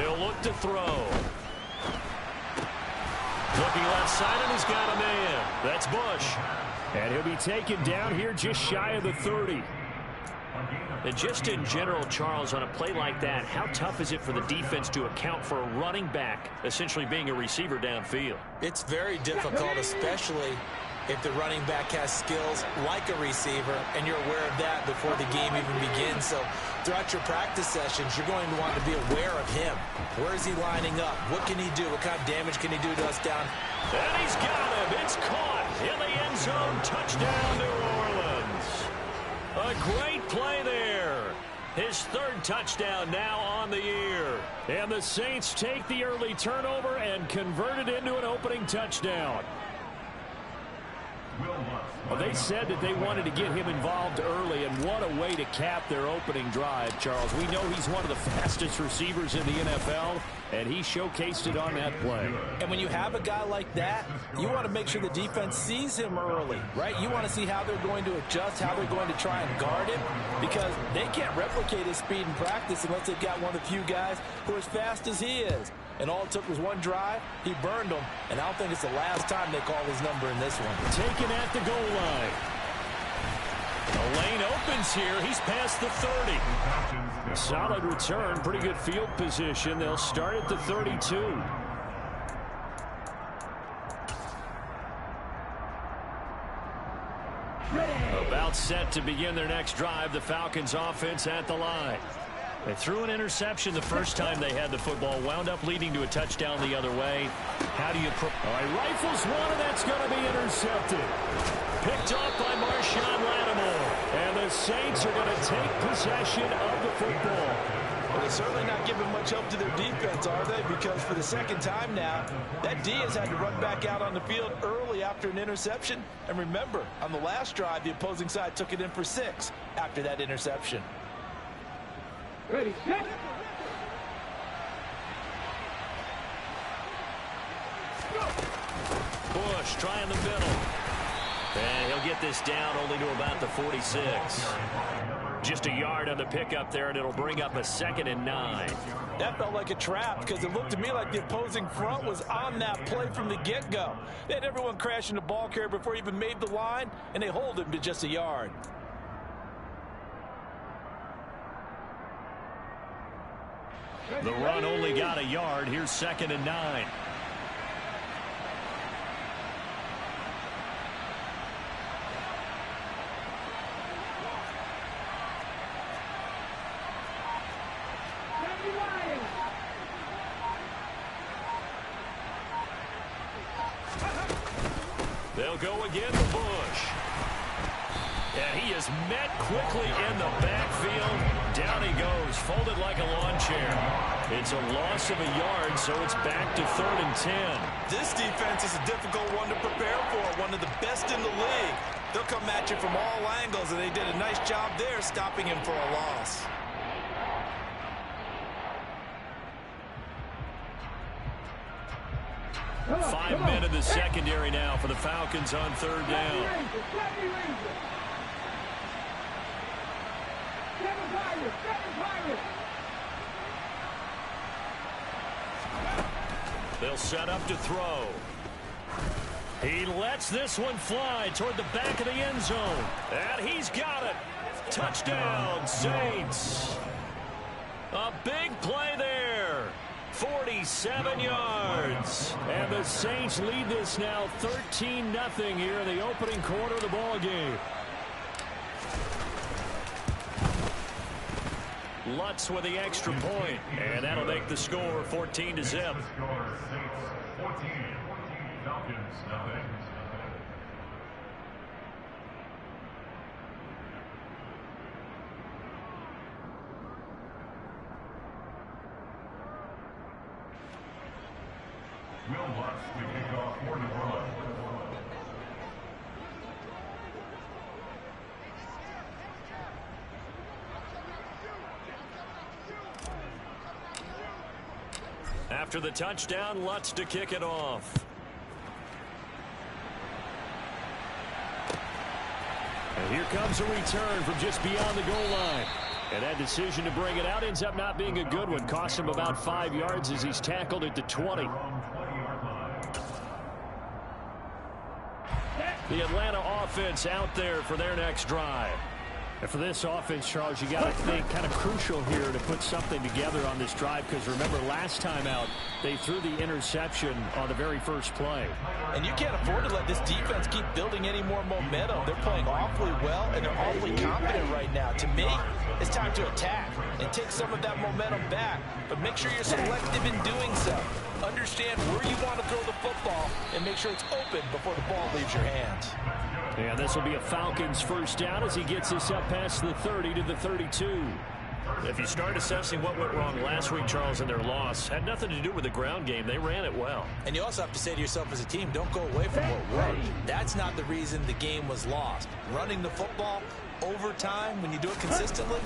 He'll look to throw. Looking left side, and he's got a man. That's Bush. And he'll be taken down here just shy of the 30. And just in general, Charles, on a play like that, how tough is it for the defense to account for a running back essentially being a receiver downfield? It's very difficult, especially if the running back has skills like a receiver, and you're aware of that before the game even begins. So throughout your practice sessions, you're going to want to be aware of him. Where is he lining up? What can he do? What kind of damage can he do to us down? And he's got him. It's caught in the end zone. Touchdown, New Orleans. A great play there. His third touchdown now on the year. And the Saints take the early turnover and convert it into an opening touchdown. Well, they said that they wanted to get him involved early, and what a way to cap their opening drive, Charles. We know he's one of the fastest receivers in the NFL, and he showcased it on that play. And when you have a guy like that, you want to make sure the defense sees him early, right? You want to see how they're going to adjust, how they're going to try and guard him, because they can't replicate his speed in practice unless they've got one of the few guys who are as fast as he is. And all it took was one drive. He burned them. And I don't think it's the last time they call his number in this one. Taken at the goal line. The lane opens here. He's past the 30. Solid return. Pretty good field position. They'll start at the 32. About set to begin their next drive. The Falcons offense at the line. They threw an interception the first time they had the football, wound up leading to a touchdown the other way. How do you... All right, rifles one, and that's going to be intercepted. Picked off by Marshawn Lattimore. And the Saints are going to take possession of the football. Well, they're certainly not giving much help to their defense, are they? Because for the second time now, that D has had to run back out on the field early after an interception. And remember, on the last drive, the opposing side took it in for 6 after that interception. Ready, set. Bush trying the middle. And he'll get this down only to about the 46. Just a yard on the pickup there, and it'll bring up a 2nd and 9. That felt like a trap because it looked to me like the opposing front was on that play from the get-go. They had everyone crashing the ball carrier before he even made the line, and they hold him to just a yard. The run only got a yard. Here's 2nd and 9. They'll go again to Bush. And he is met quickly in the backfield. Down he goes, folded like a lawn chair. It's a loss of a yard, so it's back to 3rd and 10. This defense is a difficult one to prepare for, one of the best in the league. They'll come at you from all angles, and they did a nice job there stopping him for a loss. Five men in the secondary now for the Falcons on 3rd down. They'll set up to throw. He lets this one fly toward the back of the end zone. And he's got it. Touchdown, Saints. A big play there. 47 yards. And the Saints lead this now 13-0 here in the opening quarter of the ball game. Lutz with the extra point, and that'll make the score 14-0. Will Lutz to kick off for New Orleans. After the touchdown, Lutz to kick it off. And here comes a return from just beyond the goal line. And that decision to bring it out ends up not being a good one. Cost him about 5 yards as he's tackled at the 20. The Atlanta offense out there for their next drive. And for this offense, Charles, you got to think kind of crucial here to put something together on this drive, because remember last time out they threw the interception on the very first play. And you can't afford to let this defense keep building any more momentum. They're playing awfully well, and they're awfully confident right now. To me, it's time to attack and take some of that momentum back, but make sure you're selective in doing so. Understand where you want to throw the football and make sure it's open before the ball leaves your hands. And this will be a Falcons first down as he gets this up past the 30 to the 32. If you start assessing what went wrong last week, Charles, in their loss, had nothing to do with the ground game. They ran it well. And you also have to say to yourself as a team, don't go away from what worked. That's not the reason the game was lost. Running the football over time, when you do it consistently,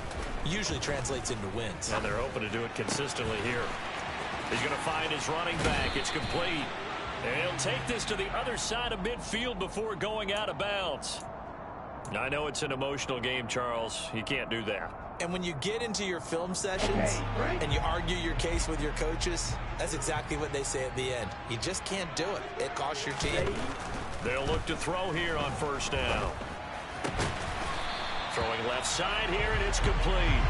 usually translates into wins. And they're open to do it consistently here. He's going to find his running back. It's complete. And he'll take this to the other side of midfield before going out of bounds. I know it's an emotional game, Charles. You can't do that. And when you get into your film sessions and you argue your case with your coaches, that's exactly what they say at the end. You just can't do it. It costs your team. They'll look to throw here on first down. Throwing left side here, and it's complete.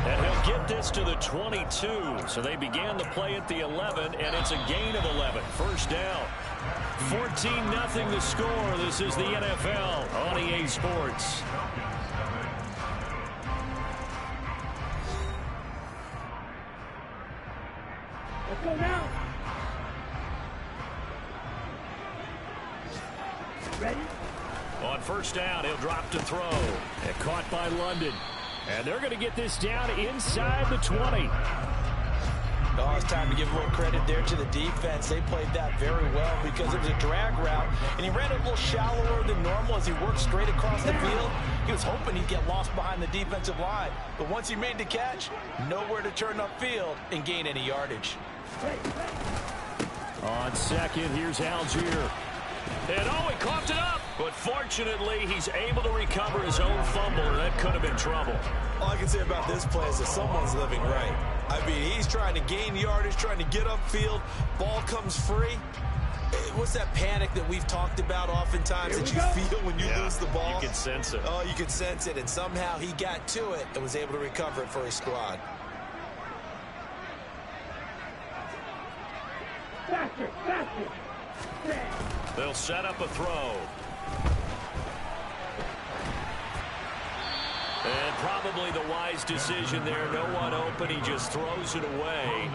And he'll get this to the 22. So they began the play at the 11, and it's a gain of 11. First down. 14-0 the score. This is the NFL on EA Sports. Let's go now. Ready? On first down, he'll drop to throw. And caught by London. And they're going to get this down inside the 20. Oh, it's time to give a little credit there to the defense. They played that very well because it was a drag route, and he ran a little shallower than normal as he worked straight across the field. He was hoping he'd get lost behind the defensive line, but once he made the catch, nowhere to turn upfield and gain any yardage. On second, here's Algier. And he coughed it up. But fortunately, he's able to recover his own fumble, and that could have been trouble. All I can say about this play is that someone's living right. I mean, he's trying to gain yardage, trying to get upfield. Ball comes free. What's that panic that we've talked about oftentimes that you feel when you lose the ball? You can sense it. Oh, you can sense it, and somehow he got to it and was able to recover it for his squad. Faster, faster. They'll set up a throw. And probably the wise decision there. No one open. He just throws it away.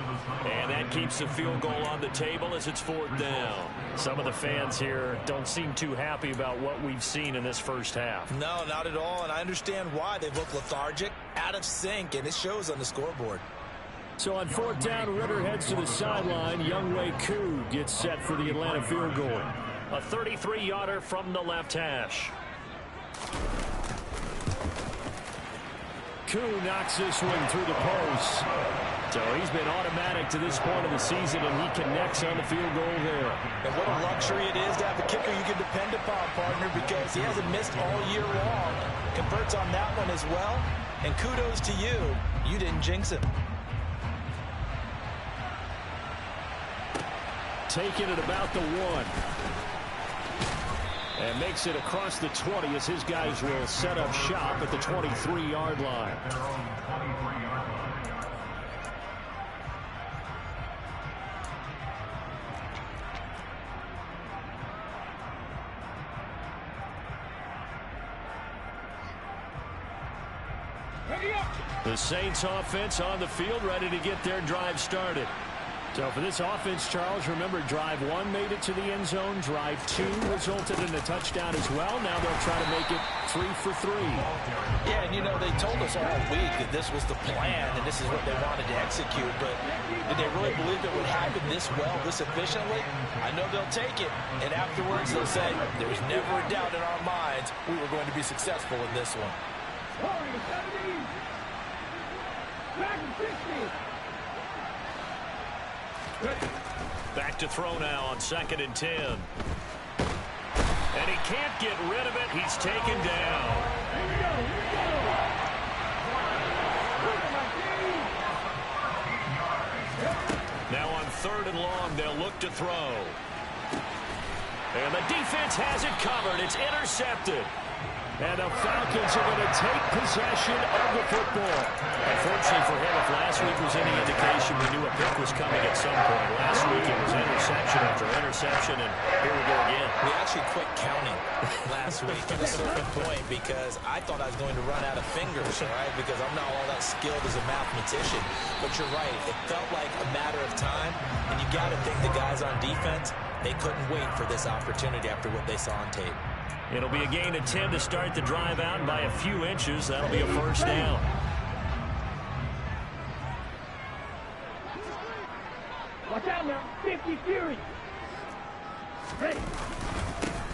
And that keeps the field goal on the table as it's fourth down. Some of the fans here don't seem too happy about what we've seen in this first half. No, not at all. And I understand why. They look lethargic, out of sync, and it shows on the scoreboard. So on fourth down, Ritter heads to the sideline. Younghoe Koo gets set for the Atlanta field goal. A 33-yarder from the left hash. Koo knocks this one through the post. So he's been automatic to this point of the season, and he connects on the field goal there. And what a luxury it is to have a kicker you can depend upon, partner, because he hasn't missed all year long. Converts on that one as well. And kudos to you. You didn't jinx him. Taking it about the 1. And makes it across the 20 as his guys will set up shop at the 23-yard line. The Saints offense on the field ready to get their drive started. So for this offense, Charles, remember drive 1 made it to the end zone. Drive 2 resulted in a touchdown as well. Now they'll try to make it 3 for 3. Yeah, and you know, they told us all week that this was the plan and this is what they wanted to execute. But did they really believe it would happen this well, this efficiently? I know they'll take it. And afterwards they'll say, there was never a doubt in our minds we were going to be successful in this one. Back to throw now on 2nd and 10. And he can't get rid of it. He's taken down. 3rd and long. They'll look to throw. And the defense has it covered. It's intercepted. And the Falcons are going to take possession of the football. Unfortunately for him, if last week was any indication, we knew a pick was coming at some point. Last week it was interception after interception, and here we go again. We actually quit counting last week at a certain point because I thought I was going to run out of fingers, right? Because I'm not all that skilled as a mathematician. But you're right. It felt like a matter of time, and you got to think the guys on defense, they couldn't wait for this opportunity after what they saw on tape. It'll be a gain of 10 to start the drive out, and by a few inches, that'll be a first down. Watch out now. 50 Fury. Ready.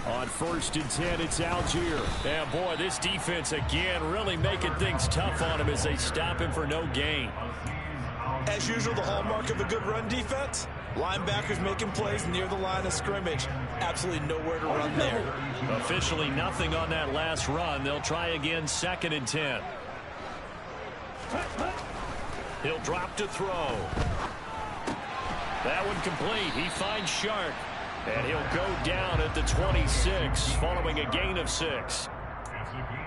On 1st and 10, it's Algier. And boy, this defense again really making things tough on him as they stop him for no gain. As usual, the hallmark of a good run defense, linebackers making plays near the line of scrimmage. Absolutely nowhere to run there. Officially nothing on that last run. They'll try again, 2nd and 10. He'll drop to throw. That one complete. He finds Shark. And he'll go down at the 26, following a gain of 6.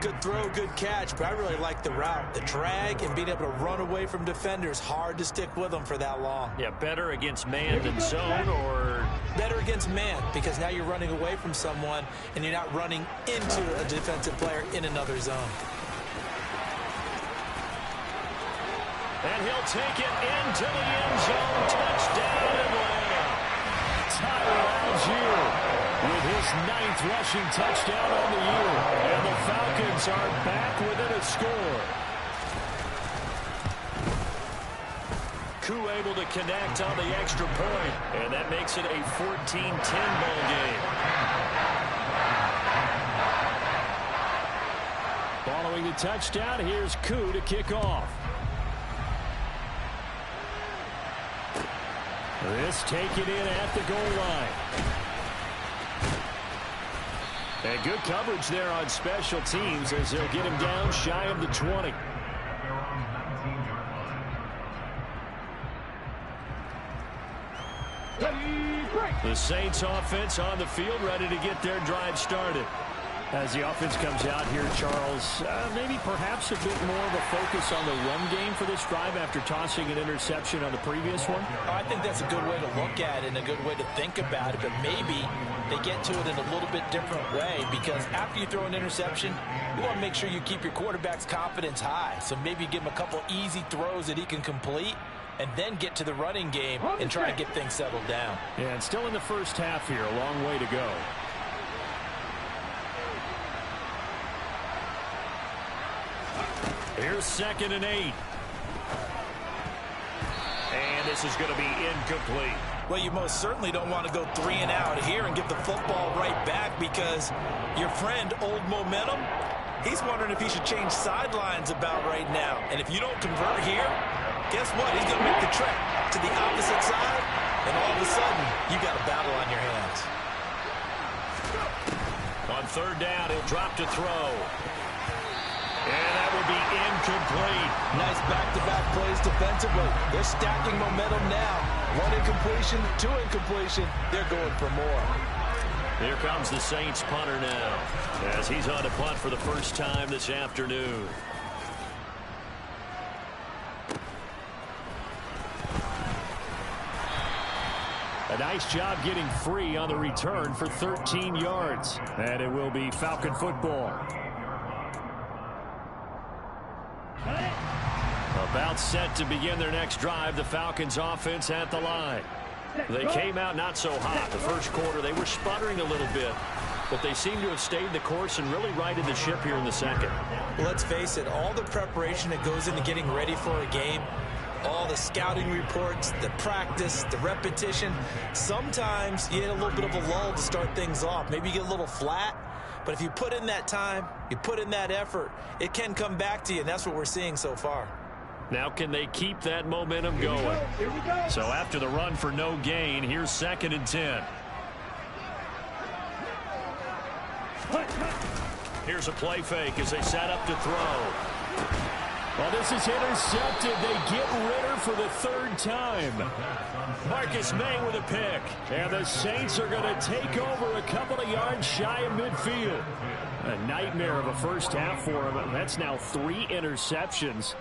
Good throw, good catch, but I really like the route. The drag and being able to run away from defenders, hard to stick with them for that long. Yeah, better against man than zone, or better against man, because now you're running away from someone and you're not running into a defensive player in another zone. And he'll take it into the end zone. Touchdown, Atlanta. Tyler Algier with his 9th rushing touchdown on the year. And the Falcons are back within a score. Koo able to connect on the extra point. And that makes it a 14-10 ball game. Following the touchdown, here's Koo to kick off. This taken in at the goal line. And good coverage there on special teams as they'll get him down shy of the 20. The Saints offense on the field ready to get their drive started. As the offense comes out here, Charles, maybe perhaps a bit more of a focus on the run game for this drive after tossing an interception on the previous one? I think that's a good way to look at it and a good way to think about it, but maybe they get to it in a little bit different way, because after you throw an interception, you want to make sure you keep your quarterback's confidence high. So maybe give him a couple easy throws that he can complete and then get to the running game and try and get things settled down. Yeah, and still in the first half here, a long way to go. Here's 2nd and 8. And this is going to be incomplete. Well, you most certainly don't want to go 3 and out here and give the football right back, because your friend, Old Momentum, he's wondering if he should change sidelines about right now. And if you don't convert here, guess what? He's going to make the trek to the opposite side, and all of a sudden, you got a battle on your hands. On 3rd down, he'll drop to throw. And that will be incomplete. Nice back-to-back plays defensively. They're stacking momentum now. 1 incompletion, 2 incompletion. They're going for more. Here comes the Saints punter now, as he's on to punt for the first time this afternoon. A nice job getting free on the return for 13 yards. And it will be Falcon football. About set to begin their next drive, the Falcons offense at the line. They came out not so hot. The first quarter, they were sputtering a little bit, but they seem to have stayed the course and really righted the ship here in the second. Well, let's face it, all the preparation that goes into getting ready for a game, all the scouting reports, the practice, the repetition, sometimes you get a little bit of a lull to start things off. Maybe you get a little flat, but if you put in that time, you put in that effort, it can come back to you, and that's what we're seeing so far. Now can they keep that momentum going? Here we go. So after the run for no gain, here's 2nd and 10. Here's a play fake as they set up to throw. Well, this is intercepted. They get Ritter for the third time. Marcus May with a pick. And the Saints are going to take over a couple of yards shy of midfield. A nightmare of a first half for him. That's now 3 interceptions.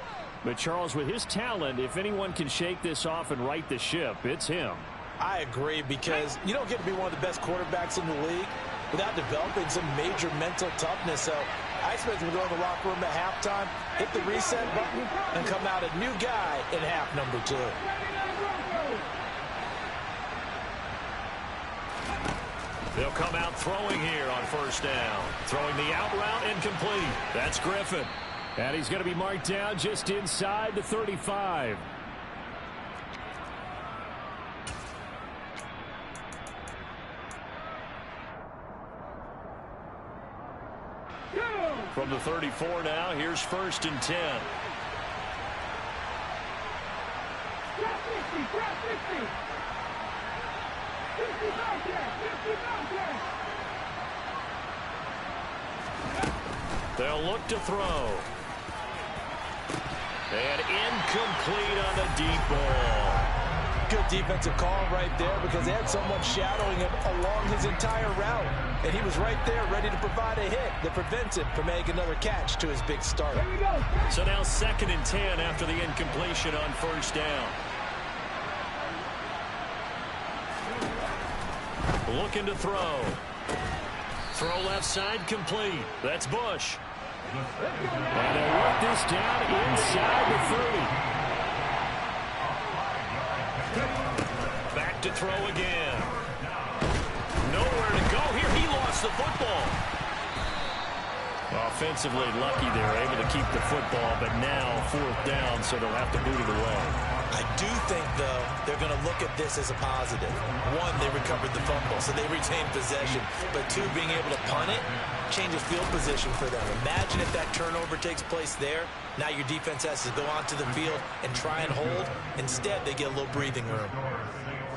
But Charles, with his talent, if anyone can shake this off and right the ship, it's him. I agree, because you don't get to be one of the best quarterbacks in the league without developing some major mental toughness. So I expect him to go in the locker room at halftime, hit the reset button, and come out a new guy in half number 2. They'll come out throwing here on first down. Throwing the out route incomplete. That's Griffin. And he's going to be marked down just inside the 35. From the 34 now, here's 1st and 10. They'll look to throw. And incomplete on the deep ball. Good defensive call right there, because they had someone shadowing him along his entire route. And he was right there ready to provide a hit that prevents him from making another catch to his big start. So now 2nd and 10 after the incompletion on first down. Looking to throw. Throw left side complete. That's Bush. And they work this down inside the 30. Back to throw again. Nowhere to go here. He lost the football. Offensively lucky they're able to keep the football, but now 4th down, so they'll have to boot it away. I do think, though, they're going to look at this as a positive. 1, they recovered the fumble, so they retained possession. But 2, being able to punt it changes field position for them. Imagine if that turnover takes place there. Now your defense has to go onto the field and try and hold. Instead, they get a little breathing room.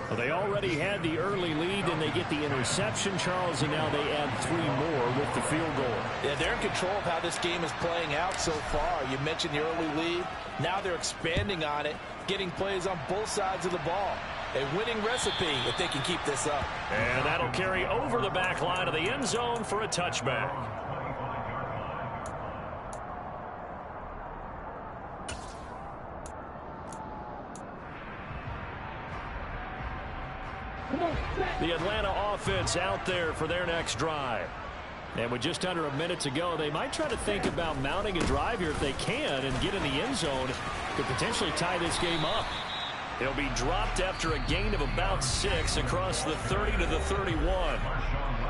Well, they already had the early lead, and they get the interception, Charles, and now they add 3 more with the field goal. Yeah, they're in control of how this game is playing out so far. You mentioned the early lead. Now they're expanding on it, getting plays on both sides of the ball. A winning recipe if they can keep this up. And that'll carry over the back line of the end zone for a touchback. The Atlanta offense out there for their next drive. And with just under a minute to go, they might try to think about mounting a drive here if they can and get in the end zone to potentially tie this game up. He'll be dropped after a gain of about 6 across the 30 to the 31.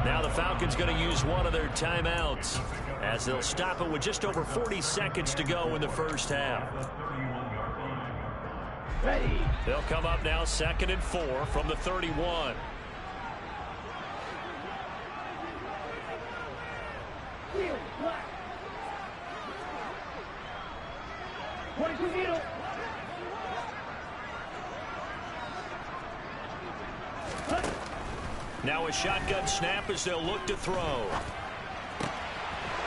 Now the Falcons going to use one of their timeouts as they'll stop it with just over 40 seconds to go in the first half. Ready. They'll come up now 2nd and 4 from the 31. Field, black. 22 needle. Now a shotgun snap as they'll look to throw.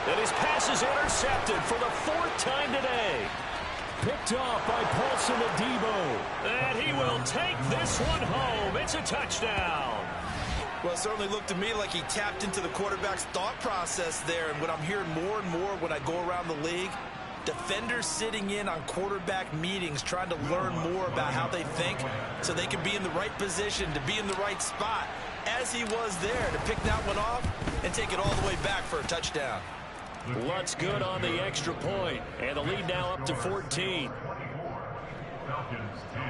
And his pass is intercepted for the 4th time today. Picked off by Paulson Adebo. And he will take this one home. It's a touchdown. Well, it certainly looked to me like he tapped into the quarterback's thought process there. And what I'm hearing more and more when I go around the league, defenders sitting in on quarterback meetings trying to learn more about how they think so they can be in the right position, to be in the right spot, as he was there, to pick that one off and take it all the way back for a touchdown. Lutz good on the extra point, and the lead now up to 14. Falcons 10.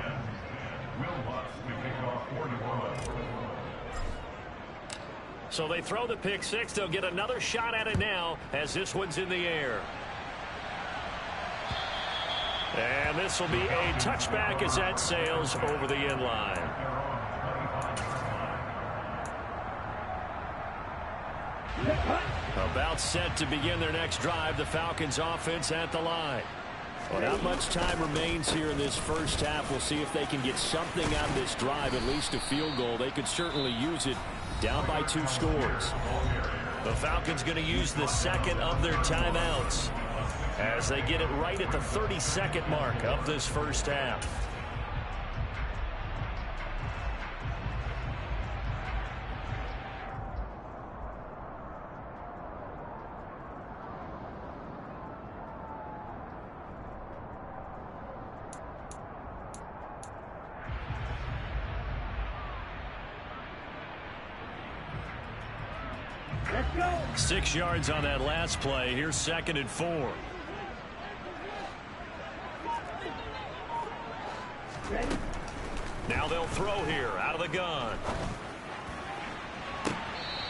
Will Lutz to kick off for New Orleans. So they throw the pick 6. They'll get another shot at it now as this one's in the air. And this will be a touchback as that sails over the end line. About set to begin their next drive. The Falcons offense at the line. Well, not much time remains here in this first half. We'll see if they can get something out of this drive, at least a field goal. They could certainly use it down by 2 scores. The Falcons going to use the 2nd of their timeouts. as they get it right at the 30-second mark of this first half. Let's go. 6 yards on that last play. Here's 2nd and 4. Ready? Now they'll throw here out of the gun.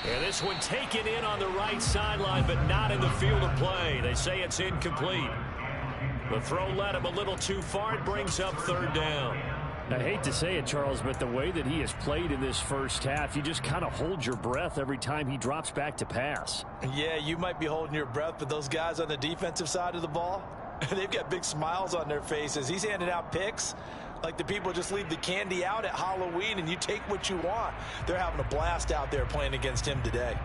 And this one taken in on the right sideline, but not in the field of play. They say it's incomplete. The throw led him a little too far. It brings up 3rd down. I hate to say it, Charles, but the way that he has played in this first half, you just kind of hold your breath every time he drops back to pass. Yeah, you might be holding your breath, but those guys on the defensive side of the ball, they've got big smiles on their faces. He's handing out picks like the people just leave the candy out at Halloween and you take what you want. They're having a blast out there playing against him today.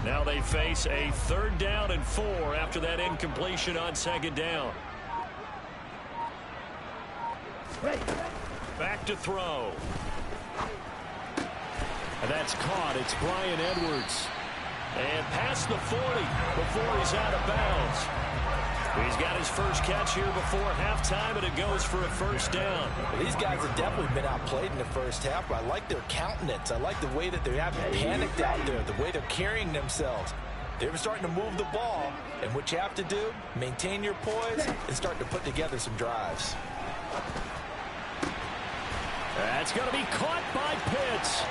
Now they face a 3rd down and 4 after that incompletion on 2nd down. Back to throw. And that's caught. It's Brian Edwards. And past the 40 before he's out of bounds. He's got his first catch here before halftime, and it goes for a 1st down. Well, these guys have definitely been outplayed in the first half, but I like their countenance. I like the way that they haven't panicked out there, the way they're carrying themselves. They're starting to move the ball, and what you have to do, maintain your poise and start to put together some drives. That's going to be caught by Pitts.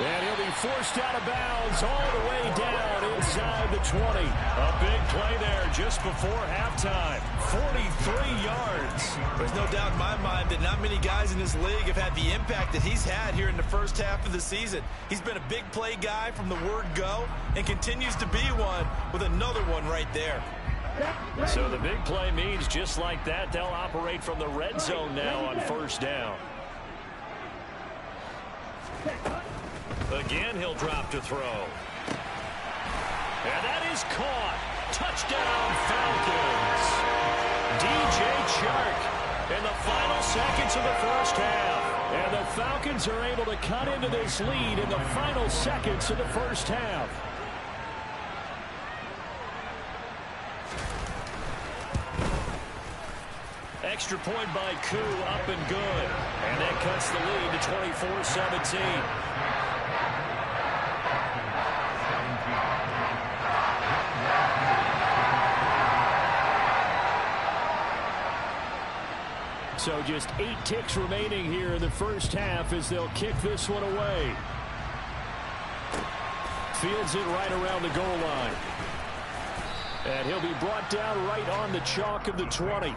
And he'll be forced out of bounds all the way down inside the 20. A big play there just before halftime. 43 yards. There's no doubt in my mind that not many guys in this league have had the impact that he's had here in the first half of the season. He's been a big play guy from the word go and continues to be one with another one right there. So the big play means just like that, they'll operate from the red zone now on 1st down. Again, he'll drop to throw. And that is caught. Touchdown, Falcons. DJ Chark in the final seconds of the first half. And the Falcons are able to cut into this lead in the final seconds of the first half. Extra point by Koo, up and good. And that cuts the lead to 24-17. So just 8 ticks remaining here in the first half as they'll kick this one away. Fields it right around the goal line. And he'll be brought down right on the chalk of the 20.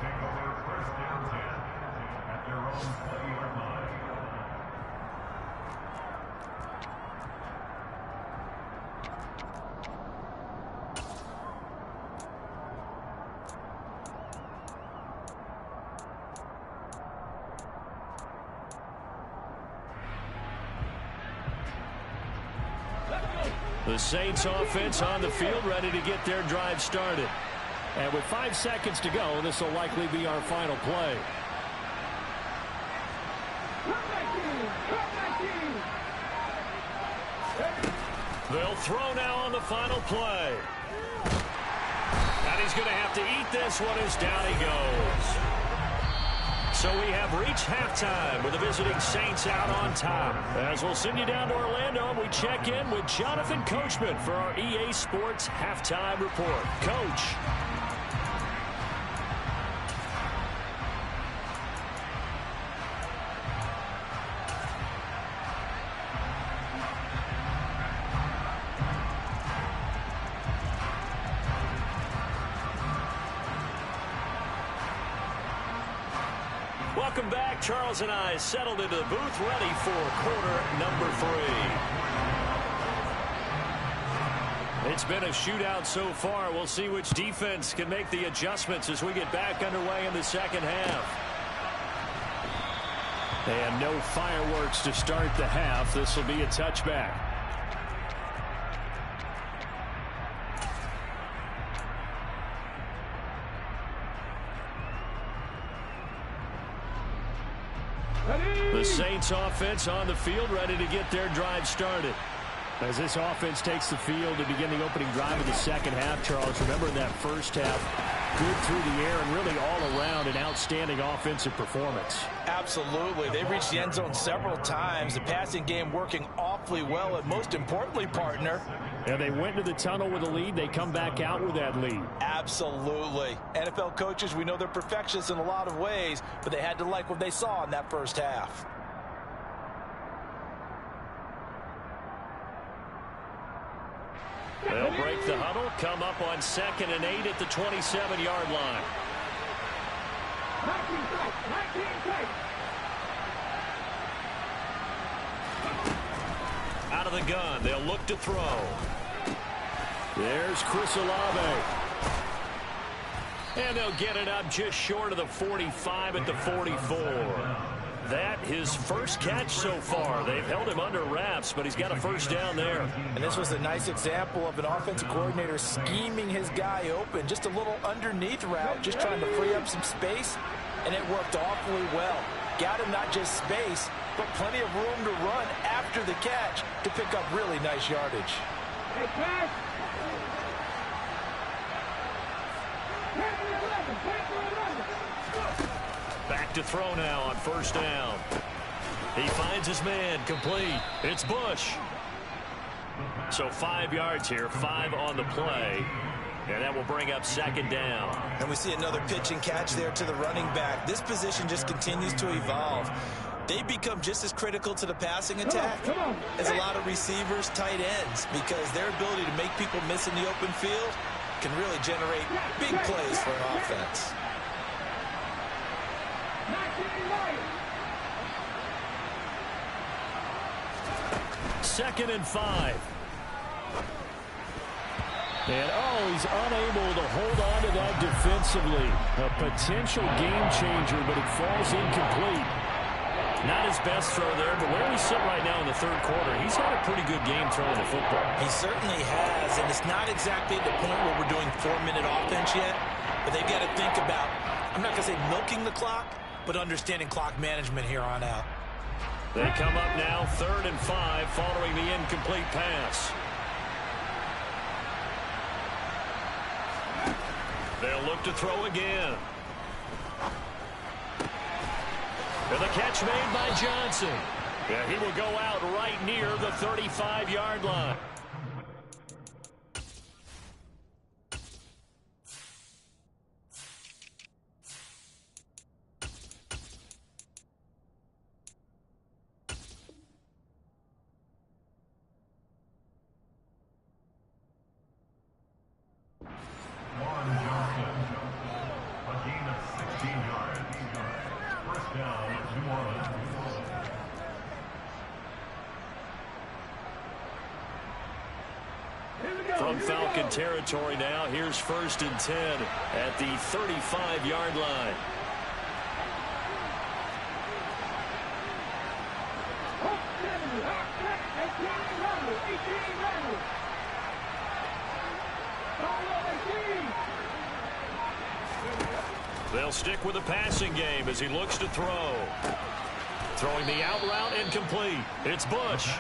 The Saints offense on the field, ready to get their drive started. And with 5 seconds to go, this will likely be our final play. They'll throw now on the final play. And he's going to have to eat this one as down he goes. So we have reached halftime with the visiting Saints out on top. As we'll send you down to Orlando, and we check in with Jonathan Coachman for our EA Sports Halftime Report. Coach. Welcome back. Charles and I settled into the booth, ready for quarter number 3. It's been a shootout so far. We'll see which defense can make the adjustments as we get back underway in the second half. And no fireworks to start the half. This will be a touchback. The Saints offense on the field, ready to get their drive started. As this offense takes the field to begin the opening drive of the second half, Charles, remember in that first half, good through the air and really all around an outstanding offensive performance. Absolutely. They reached the end zone several times. The passing game working awfully well, and most importantly, partner. And they went to the tunnel with a lead. They come back out with that lead. Absolutely. NFL coaches, we know they're perfectionists in a lot of ways, but they had to like what they saw in that first half. They'll break the huddle, come up on 2nd and 8 at the 27-yard line. 19 tight. Out of the gun, they'll look to throw. There's Chris Olave. And they'll get it up just short of the 45 at the 44. That his first catch so far. They've held him under wraps, but he's got a first down there. And this was a nice example of an offensive coordinator scheming his guy open. Just a little underneath route, just trying to free up some space, and it worked awfully well. Got him not just space, but plenty of room to run after the catch to pick up really nice yardage. Hey, pass. Back to throw now on first down. He finds his man, complete. It's Bush. So 5 yards here, 5 on the play. And that will bring up 2nd down. And we see another pitch and catch there to the running back. This position just continues to evolve. They become just as critical to the passing attack as a lot of receivers, tight ends, because their ability to make people miss in the open field can really generate big plays for an offense. 2nd and 5. And, he's unable to hold on to that defensively. A potential game changer, but it falls incomplete. Not his best throw there, but where we sit right now in the 3rd quarter, he's had a pretty good game throwing the football. He certainly has, and it's not exactly the point where we're doing 4-minute offense yet, but they've got to think about, I'm not going to say milking the clock, but understanding clock management here on out. They come up now 3rd and 5 following the incomplete pass. They'll look to throw again. And the catch made by Johnson. Yeah, he will go out right near the 35-yard line. From Falcon territory now, here's 1st and 10 at the 35-yard line. They'll stick with the passing game as he looks to throw. Throwing the out route incomplete. It's Bush.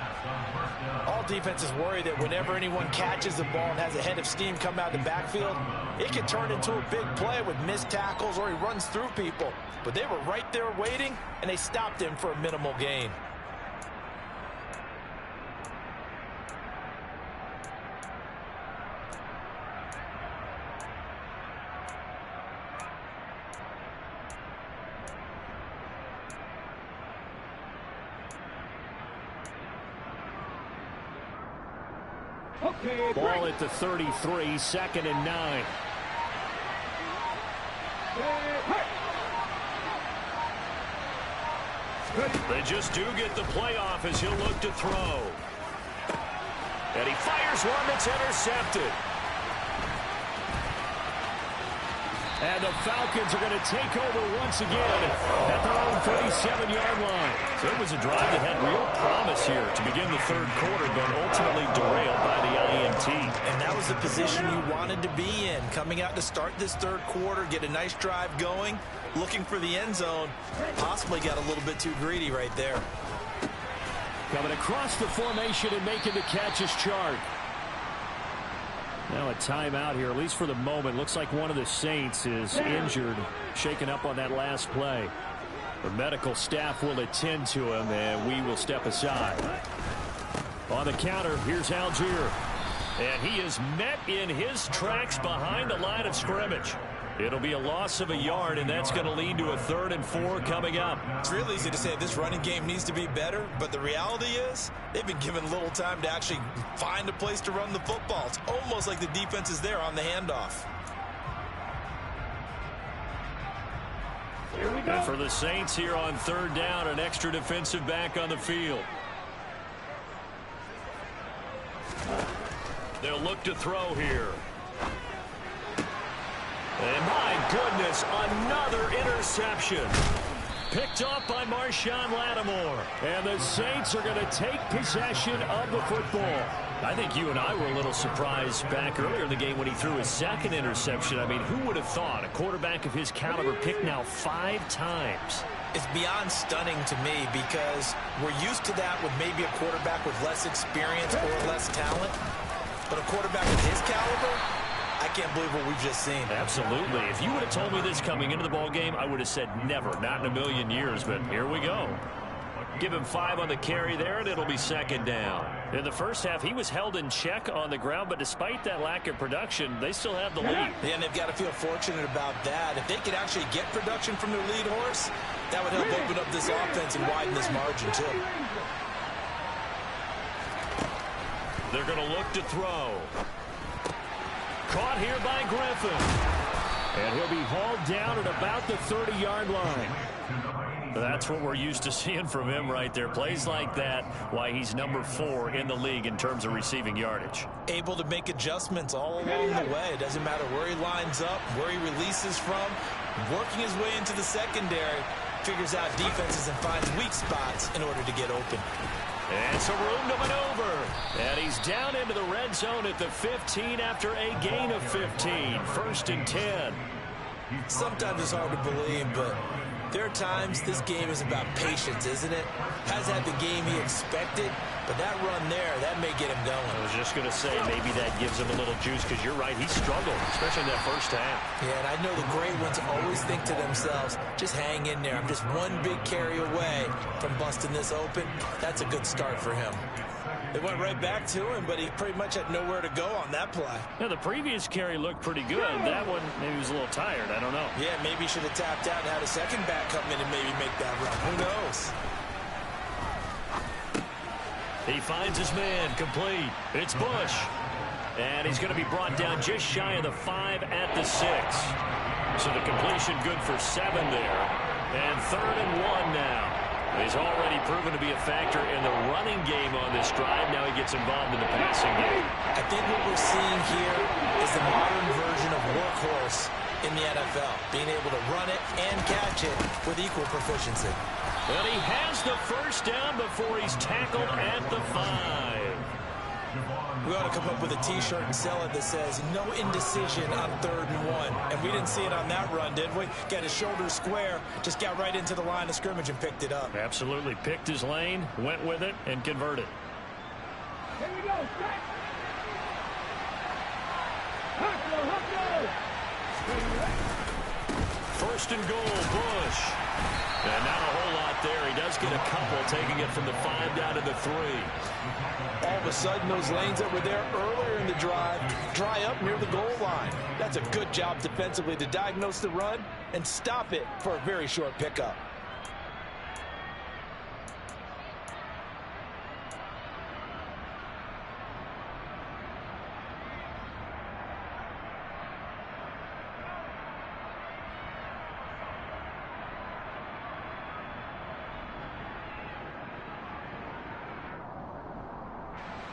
All defenses worry that whenever anyone catches the ball and has a head of steam come out of the backfield, it can turn into a big play with missed tackles or he runs through people. But they were right there waiting, and they stopped him for a minimal gain. Ball at the 33, 2nd and 9. They just do get the playoff as he'll look to throw. And he fires one that's intercepted. And the Falcons are going to take over once again at their own 37-yard line. So it was a drive that had real promise here to begin the third quarter, but ultimately derailed by the INT. And that was the position you wanted to be in. Coming out to start this third quarter, get a nice drive going, looking for the end zone. Possibly got a little bit too greedy right there. Coming across the formation and making the catch is Chark. Now a timeout here, at least for the moment. Looks like one of the Saints is injured, shaken up on that last play. The medical staff will attend to him, and we will step aside. On the counter, here's Algier. And he is met in his tracks behind the line of scrimmage. It'll be a loss of a yard, and that's going to lead to a 3rd and 4 coming up. It's real easy to say this running game needs to be better, but the reality is they've been given little time to actually find a place to run the football. It's almost like the defense is there on the handoff. And for the Saints here on 3rd down, an extra defensive back on the field. They'll look to throw here. And my goodness, another interception. Picked off by Marshawn Lattimore. And the Saints are going to take possession of the football. I think you and I were a little surprised back earlier in the game when he threw his 2nd interception. I mean, who would have thought a quarterback of his caliber picked now 5 times? It's beyond stunning to me because we're used to that with maybe a quarterback with less experience or less talent. But a quarterback of his caliber, I can't believe what we've just seen. Absolutely. If you would have told me this coming into the ball game, I would have said never, not in a million years, but here we go. Give him 5 on the carry there, and it'll be 2nd down. In the first half, he was held in check on the ground, but despite that lack of production, they still have the lead. Yeah, and they've got to feel fortunate about that. If they could actually get production from their lead horse, that would help open up this offense and widen this margin, too. They're going to look to throw. Caught here by Griffin. And he'll be hauled down at about the 30-yard line. That's what we're used to seeing from him right there. Plays like that, why he's number 4 in the league in terms of receiving yardage. Able to make adjustments all along the way. It doesn't matter where he lines up, where he releases from. Working his way into the secondary, figures out defenses and finds weak spots in order to get open. And some room to maneuver. And he's down into the red zone at the 15 after a gain of 15. 1st and 10. Sometimes it's hard to believe, but there are times this game is about patience, isn't it? Has had the game he expected, but that run there, that may get him going. I was just going to say maybe that gives him a little juice because you're right, he struggled, especially in that first half. Yeah, and I know the great ones always think to themselves, just hang in there. I'm just one big carry away from busting this open. That's a good start for him. They went right back to him, but he pretty much had nowhere to go on that play. Yeah, the previous carry looked pretty good. That one, maybe he was a little tired. I don't know. Yeah, maybe he should have tapped out and had a second back come in and maybe make that run. Who knows? He finds his man complete. It's Bush. And he's going to be brought down just shy of the 5 at the 6. So the completion good for 7 there. And 3rd and 1 now. He's already proven to be a factor in the running game on this drive. Now he gets involved in the passing game. I think what we're seeing here is the modern version of workhorse in the NFL. Being able to run it and catch it with equal proficiency. And he has the 1st down before he's tackled at the 5. We ought to come up with a T-shirt and sell it that says, no indecision on 3rd and 1. And we didn't see it on that run, did we? Got his shoulders square, just got right into the line of scrimmage and picked it up. Absolutely. Picked his lane, went with it, and converted. Here we go, strike. Hustle. 1st and goal, Bush. And not a whole lot there. He does get a couple, taking it from the 5 down to the 3. All of a sudden, those lanes that were there earlier in the drive dry up near the goal line. That's a good job defensively to diagnose the run and stop it for a very short pickup.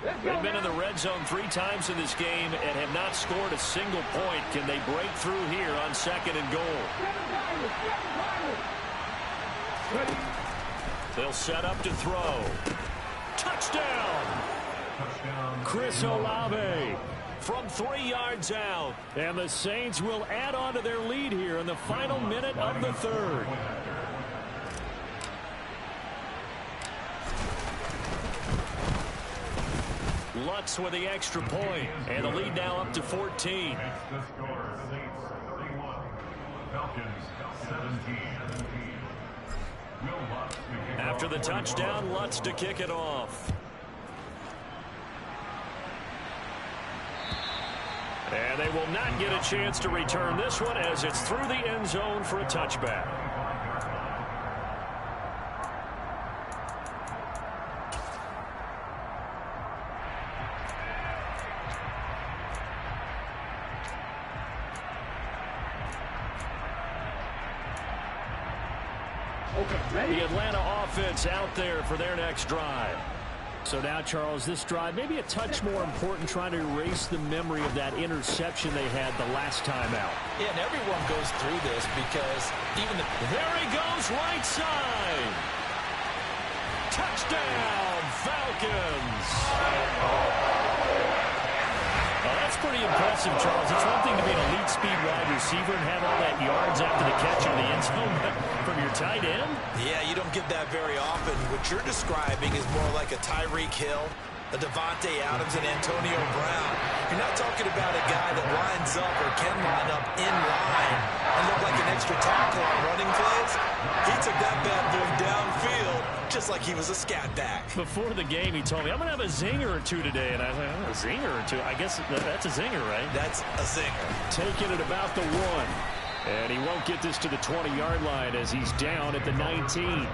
They've been in the red zone 3 times in this game and have not scored a single point. Can they break through here on 2nd and goal? They'll set up to throw. Touchdown! Chris Olave from 3 yards out. And the Saints will add on to their lead here in the final minute of the 3rd. Lutz with the extra point, and the lead now up to 14. After the touchdown, Lutz to kick it off. And they will not get a chance to return this one as it's through the end zone for a touchback. The Atlanta offense out there for their next drive. So now, Charles, this drive maybe a touch more important, trying to erase the memory of that interception they had the last time out. Yeah, and everyone goes through this because even there he goes, right side. Touchdown, Falcons. Well, that's pretty impressive, Charles. It's one thing to be an elite speed wide receiver and have all that yards after the catch in the end zone, but from your tight end? Yeah, you don't get that very often. What you're describing is more like a Tyreek Hill, a Devontae Adams, and Antonio Brown. You're not talking about a guy that lines up or can line up in line and look like an extra tackle on running plays. He took that bad boy downfield just like he was a scat back. Before the game, he told me, I'm going to have a zinger or two today. And I was like, oh, a zinger or two? I guess that's a zinger, right? That's a zinger. Taking it about the 1. And he won't get this to the 20-yard line as he's down at the 19.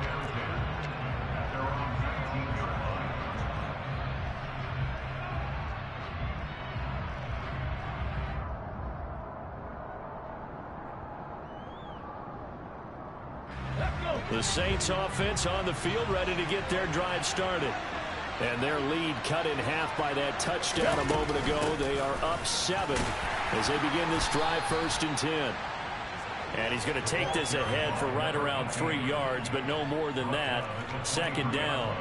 The Saints offense on the field, ready to get their drive started. And their lead cut in half by that touchdown a moment ago. They are up 7 as they begin this drive, 1st and 10. And he's going to take this ahead for right around 3 yards, but no more than that. 2nd down.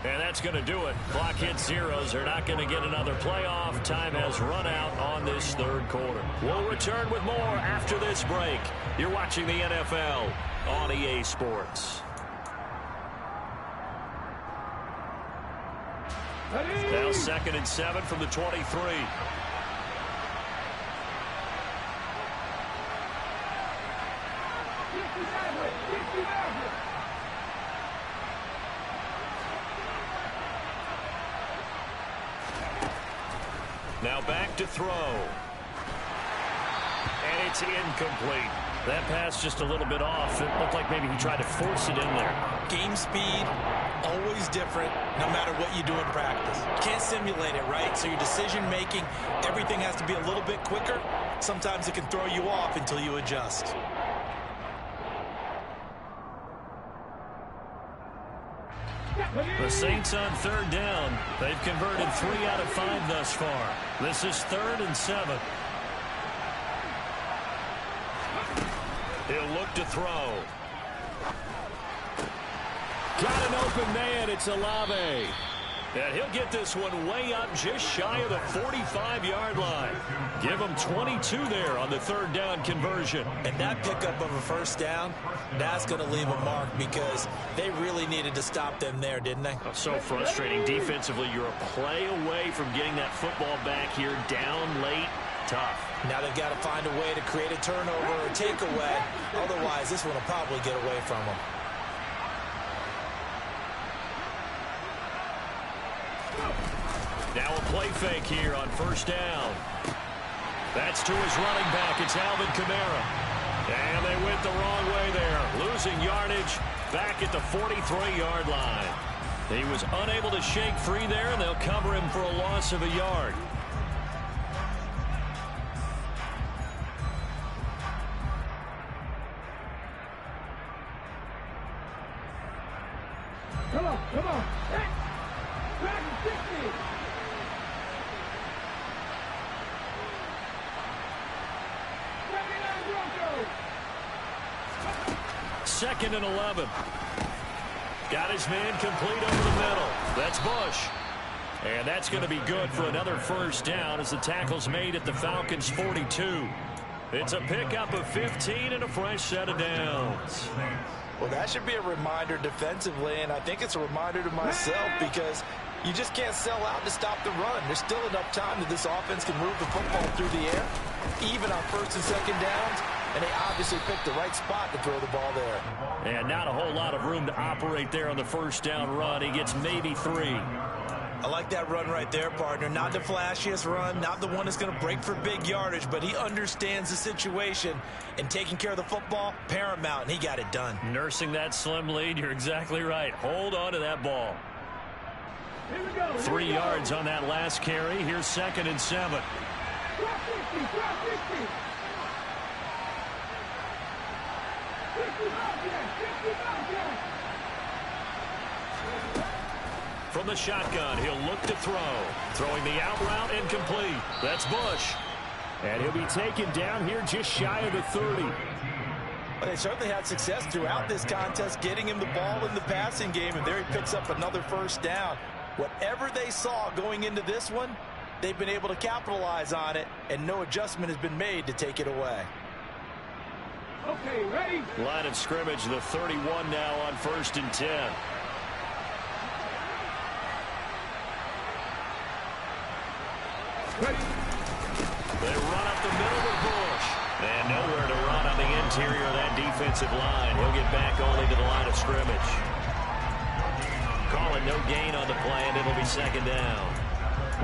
And that's going to do it. Clock hits zeros. They're not going to get another playoff. Time has run out on this 3rd quarter. We'll return with more after this break. You're watching the NFL on EA Sports. Now 2nd and 7 from the 23. Now back to throw. And it's incomplete. That pass just a little bit off. It looked like maybe he tried to force it in there. Game speed, always different, no matter what you do in practice. You can't simulate it, right? So your decision-making, everything has to be a little bit quicker. Sometimes it can throw you off until you adjust. The Saints on 3rd down. They've converted 3 out of 5 thus far. This is 3rd and 7. He'll look to throw. Got an open man. It's Olave. And he'll get this one way up just shy of the 45-yard line. Give him 22 there on the 3rd down conversion. And that pickup of a 1st down, that's going to leave a mark because they really needed to stop them there, didn't they? Oh, so frustrating. Defensively, you're a play away from getting that football back here down late. Tough. Now they've got to find a way to create a turnover or takeaway. Otherwise, this one will probably get away from them. Now a play fake here on 1st down. That's to his running back. It's Alvin Kamara. And they went the wrong way there. Losing yardage back at the 43-yard line. He was unable to shake free there, and they'll cover him for a loss of a yard. 2nd and 11. Got his man complete over the middle. That's Bush. And that's going to be good for another first down as the tackle's made at the Falcons' 42. It's a pickup of 15 and a fresh set of downs. Well, that should be a reminder defensively, and I think it's a reminder to myself because you just can't sell out to stop the run. There's still enough time that this offense can move the football through the air, even on 1st and 2nd downs, and they obviously picked the right spot to throw the ball there. And not a whole lot of room to operate there on the first down run. He gets maybe 3. I like that run right there, partner. Not the flashiest run, not the one that's going to break for big yardage, but he understands the situation, and taking care of the football, paramount, and he got it done. Nursing that slim lead, you're exactly right. Hold on to that ball. 3 yards on that last carry. Here's 2nd and 7. From the shotgun, he'll look to throw. Throwing the out route incomplete. That's Bush. And he'll be taken down here just shy of the 30. Well, they certainly had success throughout this contest getting him the ball in the passing game, and there he picks up another first down. Whatever they saw going into this one, they've been able to capitalize on it, and no adjustment has been made to take it away. Okay, ready? Line of scrimmage, the 31 now on 1st and 10. Ready? They run up the middle with Bush. And nowhere to run on the interior of that defensive line. He'll get back only to the line of scrimmage. Calling no gain on the play, and it'll be 2nd down.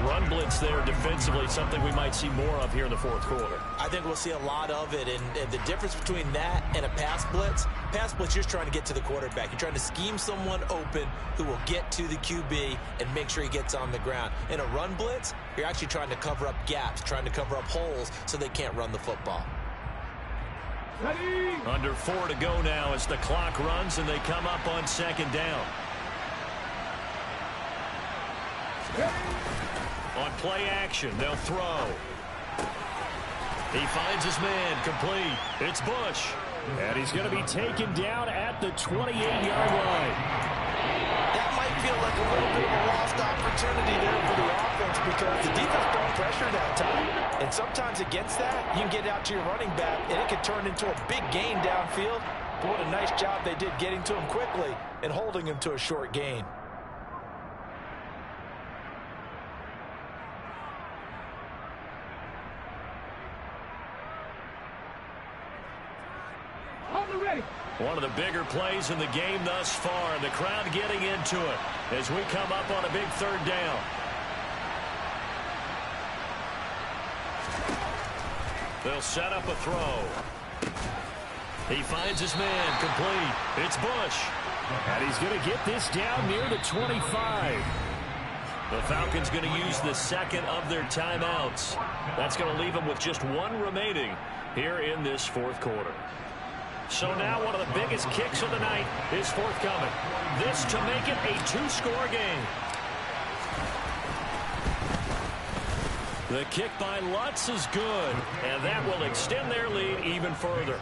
Run blitz there defensively, something we might see more of here in the 4th quarter. I think we'll see a lot of it, and the difference between that and a pass blitz, you're just trying to get to the quarterback. You're trying to scheme someone open who will get to the QB and make sure he gets on the ground. In a run blitz, you're actually trying to cover up gaps, trying to cover up holes so they can't run the football. Ready? Under 4 to go now as the clock runs and they come up on 2nd down. On play action, they'll throw. He finds his man, complete. It's Bush. And he's going to be taken down at the 28-yard line. That might feel like a little bit of a lost opportunity there for the offense because the defense brought pressure that time. And sometimes against that, you can get out to your running back, and it can turn into a big gain downfield. But what a nice job they did getting to him quickly and holding him to a short gain. One of the bigger plays in the game thus far, and the crowd getting into it as we come up on a big 3rd down. They'll set up a throw. He finds his man, complete. It's Bush. And he's going to get this down near the 25. The Falcons going to use the 2nd of their timeouts. That's going to leave them with just 1 remaining here in this 4th quarter. So now one of the biggest kicks of the night is forthcoming. This to make it a 2-score game. The kick by Lutz is good, and that will extend their lead even further.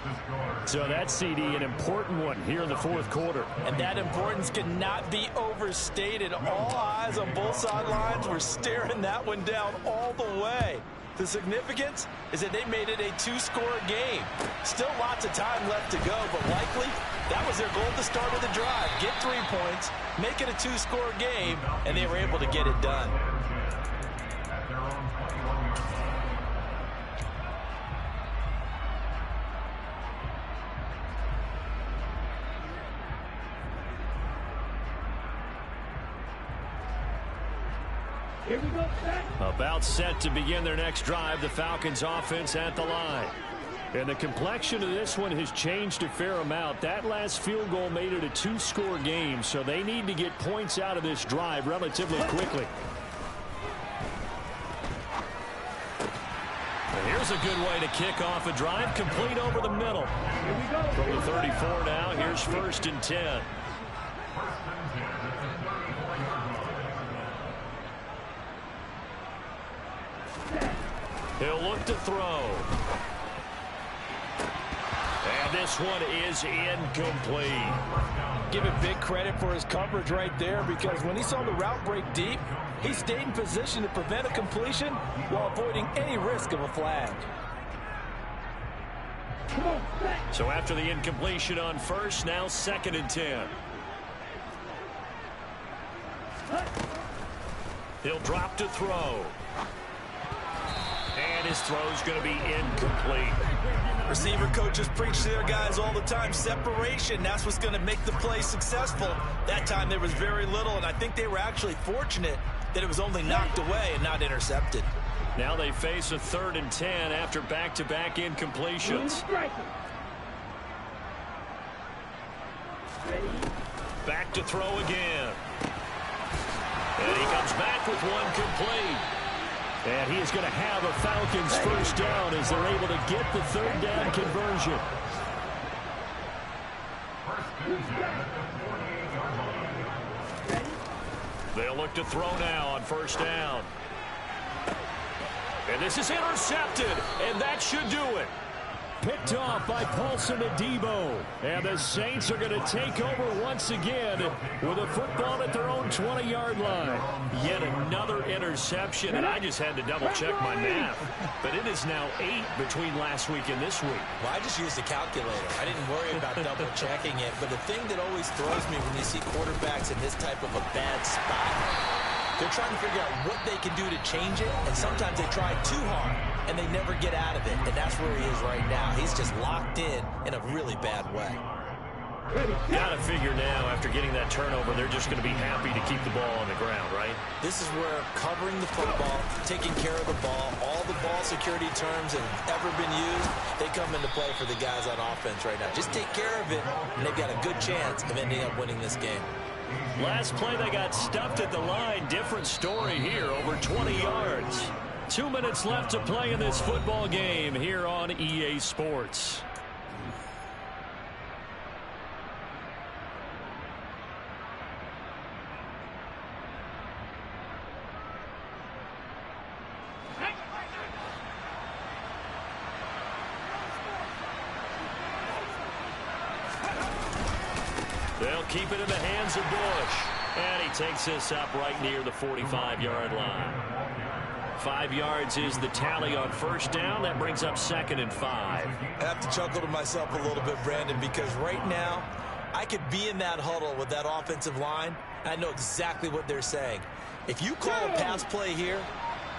So that's, CD, an important one here in the 4th quarter. And that importance cannot be overstated. All eyes on both sidelines were staring that one down all the way. The significance is that they made it a 2-score game. Still lots of time left to go, but likely that was their goal at the start of the drive. Get 3 points, make it a 2-score game, and they were able to get it done. Here we go, set. About set to begin their next drive, the Falcons offense at the line. And the complexion of this one has changed a fair amount. That last field goal made it a 2-score game, so they need to get points out of this drive relatively quickly. Here's a good way to kick off a drive, complete over the middle. From the 34 now, here's 1st and 10. He'll look to throw. And this one is incomplete. Give him big credit for his coverage right there, because when he saw the route break deep, he stayed in position to prevent a completion while avoiding any risk of a flag. So after the incompletion on first, now 2nd and 10. He'll drop to throw. And his throw's going to be incomplete. Receiver coaches preach to their guys all the time. Separation, that's what's going to make the play successful. That time there was very little, and I think they were actually fortunate that it was only knocked away and not intercepted. Now they face a 3rd and 10 after back-to-back incompletions. Back to throw again. And he comes back with one complete. And he is going to have a Falcons first down as they're able to get the 3rd down conversion. They'll look to throw now on first down. And this is intercepted, and that should do it. Picked off by Paulson Adebo. And the Saints are going to take over once again with a football at their own 20-yard line. Yet another interception, and I just had to double-check my math. But it is now 8 between last week and this week. Well, I just used a calculator. I didn't worry about double-checking it. But the thing that always throws me when you see quarterbacks in this type of a bad spot, they're trying to figure out what they can do to change it, and sometimes they try too hard, and they never get out of it, and that's where he is right now. He's just locked in a really bad way. Got to figure now, after getting that turnover, they're just going to be happy to keep the ball on the ground, right? This is where covering the football, taking care of the ball, all the ball security terms that have ever been used, they come into play for the guys on offense right now. Just take care of it, and they've got a good chance of ending up winning this game. Last play, they got stuffed at the line. Different story here, over 20 yards. 2 minutes left to play in this football game here on EA Sports. They'll keep it in the hands of Bush. And he takes this up right near the 45-yard line. 5 yards is the tally on first down. That brings up 2nd and 5. I have to chuckle to myself a little bit, Brandon, because right now I could be in that huddle with that offensive line. I know exactly what they're saying. If you call a pass play here,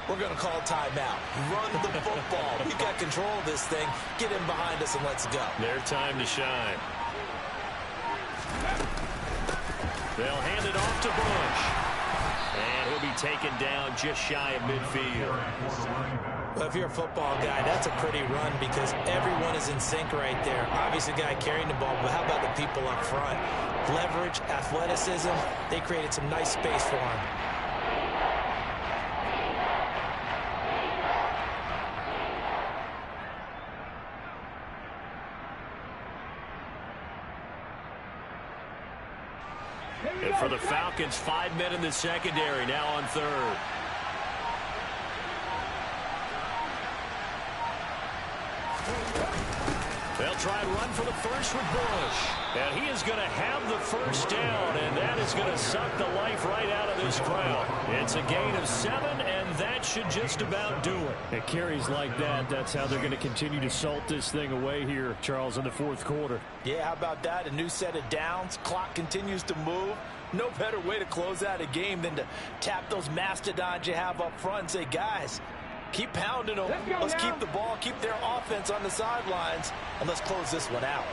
we're going to call timeout. Run the football. We've got control of this thing. Get in behind us and let's go. Their time to shine. They'll hand it off to Bush. And he'll be taken down just shy of midfield. Well, if you're a football guy, that's a pretty run because everyone is in sync right there. Obviously, the guy carrying the ball, but how about the people up front? Leverage, athleticism, they created some nice space for him. And for the Falcons, 5 men in the secondary, now on third. They'll try and run for the first with Bush. And he is going to have the first down, and that is going to suck the life right out of this crowd. It's a gain of 7, and that should just about do it. It carries like that. That's how they're going to continue to salt this thing away here, Charles, in the fourth quarter. Yeah, how about that? A new set of downs. Clock continues to move. No better way to close out a game than to tap those mastodons you have up front and say, guys, keep pounding them. Let's keep the ball, keep their offense on the sidelines, and let's close this one out.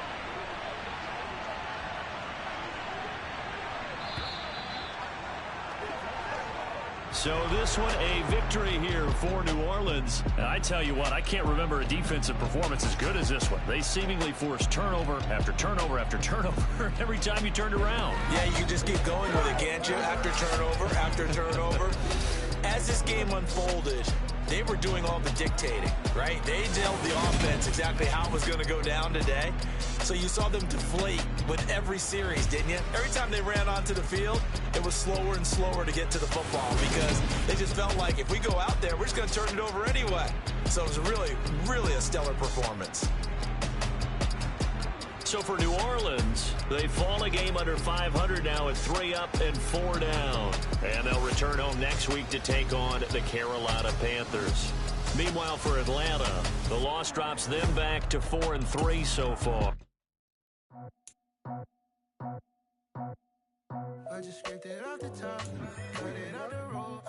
So this one, a victory here for New Orleans. And I tell you what, I can't remember a defensive performance as good as this one. They seemingly forced turnover after turnover after turnover every time you turned around. Yeah, you can just keep going with it, can't you? After turnover. As this game unfolded, they were doing all the dictating, right? They told the offense exactly how it was going to go down today. So you saw them deflate with every series, didn't you? Every time they ran onto the field, it was slower and slower to get to the football because they just felt like if we go out there, we're just going to turn it over anyway. So it was really, really a stellar performance. So for New Orleans, they fall a game under 500 now at 3 up and 4 down. And they'll return home next week to take on the Carolina Panthers. Meanwhile, for Atlanta, the loss drops them back to 4-3 so far. I just scraped it off the top, cut it on the road,